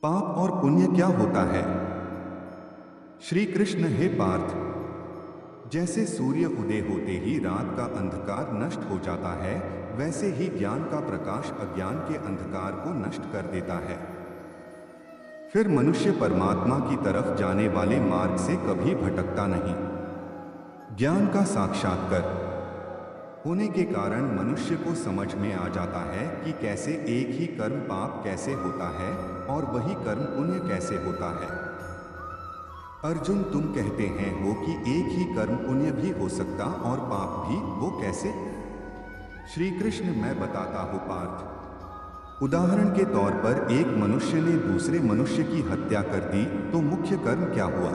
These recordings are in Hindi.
पाप और पुण्य क्या होता है? श्री कृष्ण, हे पार्थ, जैसे सूर्य उदय होते ही रात का अंधकार नष्ट हो जाता है, वैसे ही ज्ञान का प्रकाश अज्ञान के अंधकार को नष्ट कर देता है। फिर मनुष्य परमात्मा की तरफ जाने वाले मार्ग से कभी भटकता नहीं। ज्ञान का साक्षात्कार होने के कारण मनुष्य को समझ में आ जाता है कि कैसे एक ही कर्म पाप कैसे होता है और वही कर्म पुण्य कैसे होता है। अर्जुन, तुम कहते हैं हो कि एक ही कर्म पुण्य भी हो सकता और पाप भी, वो कैसे? श्री कृष्ण, मैं बताता हूँ पार्थ। उदाहरण के तौर पर एक मनुष्य ने दूसरे मनुष्य की हत्या कर दी तो मुख्य कर्म क्या हुआ?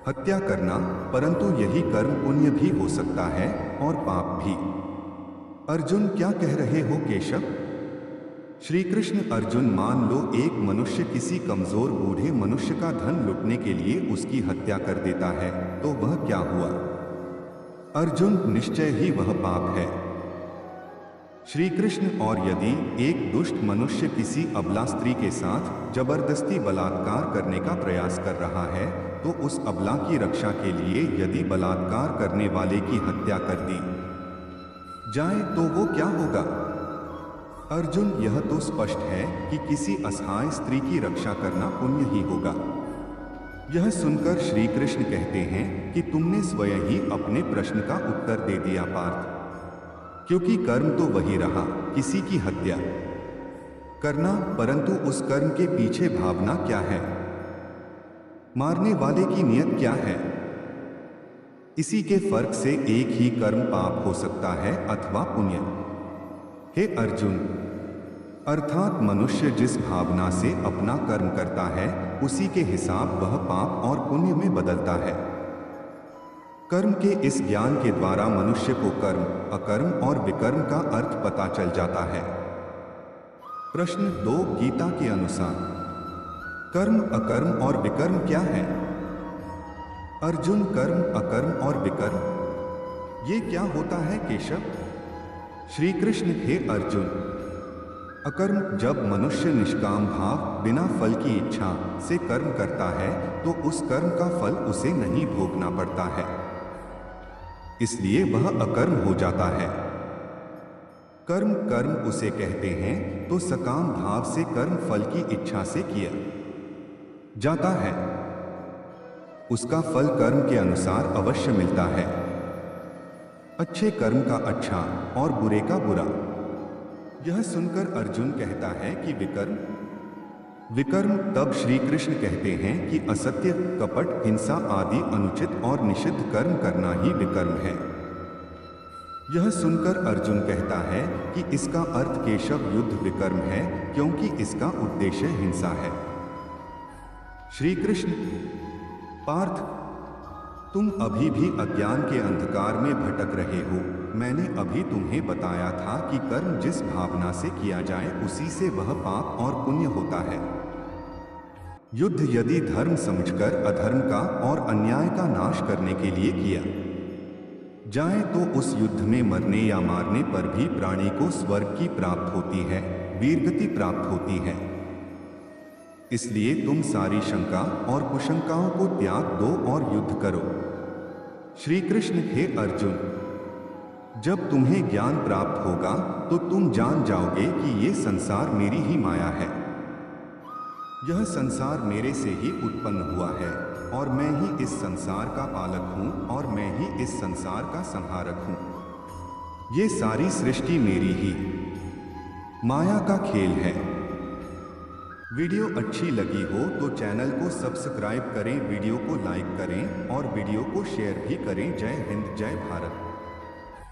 हत्या करना, परंतु यही कर्म पुण्य भी हो सकता है और पाप भी। अर्जुन, क्या कह रहे हो केशव? श्री कृष्ण, अर्जुन, मान लो एक मनुष्य किसी कमजोर बूढ़े मनुष्य का धन लुटने के लिए उसकी हत्या कर देता है, तो वह क्या हुआ? अर्जुन, निश्चय ही वह पाप है। श्री कृष्ण, और यदि एक दुष्ट मनुष्य किसी अबला स्त्री के साथ जबरदस्ती बलात्कार करने का प्रयास कर रहा है, तो उस अबला की रक्षा के लिए यदि बलात्कार करने वाले की हत्या कर दी जाए तो वो क्या होगा? अर्जुन, यह तो स्पष्ट है कि किसी असहाय स्त्री की रक्षा करना पुण्य ही होगा। यह सुनकर श्री कृष्ण कहते हैं कि तुमने स्वयं ही अपने प्रश्न का उत्तर दे दिया पार्थ, क्योंकि कर्म तो वही रहा, किसी की हत्या करना, परंतु उस कर्म के पीछे भावना क्या है? मारने वाले की नियत क्या है? इसी के फर्क से एक ही कर्म पाप हो सकता है अथवा पुण्य। हे अर्जुन, अर्थात मनुष्य जिस भावना से अपना कर्म करता है, उसी के हिसाब वह पाप और पुण्य में बदलता है। कर्म के इस ज्ञान के द्वारा मनुष्य को कर्म, अकर्म और विकर्म का अर्थ पता चल जाता है। प्रश्न 2, गीता के अनुसार कर्म, अकर्म और विकर्म क्या है? अर्जुन, कर्म, अकर्म और विकर्म ये क्या होता है केशव? श्री कृष्ण, हे अर्जुन, अकर्म जब मनुष्य निष्काम भाव बिना फल की इच्छा से कर्म करता है तो उस कर्म का फल उसे नहीं भोगना पड़ता है, इसलिए वह अकर्म हो जाता है। कर्म, कर्म उसे कहते हैं तो सकाम भाव से कर्म फल की इच्छा से किया जाता है। उसका फल कर्म के अनुसार अवश्य मिलता है। अच्छे कर्म का अच्छा और बुरे का बुरा। यह सुनकर अर्जुन कहता है कि विकर्म, विकर्म तब श्री कृष्ण कहते हैं कि असत्य, कपट, हिंसा आदि अनुचित और निषिद्ध कर्म करना ही विकर्म है। यह सुनकर अर्जुन कहता है कि इसका अर्थ केशव युद्ध विकर्म है, क्योंकि इसका उद्देश्य हिंसा है। श्री कृष्ण, पार्थ, तुम अभी भी अज्ञान के अंधकार में भटक रहे हो। मैंने अभी तुम्हें बताया था कि कर्म जिस भावना से किया जाए उसी से वह पाप और पुण्य होता है। युद्ध यदि धर्म समझकर अधर्म का और अन्याय का नाश करने के लिए किया जाए तो उस युद्ध में मरने या मारने पर भी प्राणी को स्वर्ग की प्राप्त होती है, वीरगति प्राप्त होती है। इसलिए तुम सारी शंका और कुशंकाओं को त्याग दो और युद्ध करो। श्री कृष्ण, हे अर्जुन, जब तुम्हें ज्ञान प्राप्त होगा तो तुम जान जाओगे कि ये संसार मेरी ही माया है। यह संसार मेरे से ही उत्पन्न हुआ है और मैं ही इस संसार का पालक हूँ और मैं ही इस संसार का संहारक हूँ। ये सारी सृष्टि मेरी ही माया का खेल है। वीडियो अच्छी लगी हो तो चैनल को सब्सक्राइब करें, वीडियो को लाइक करें और वीडियो को शेयर भी करें। जय हिंद, जय भारत।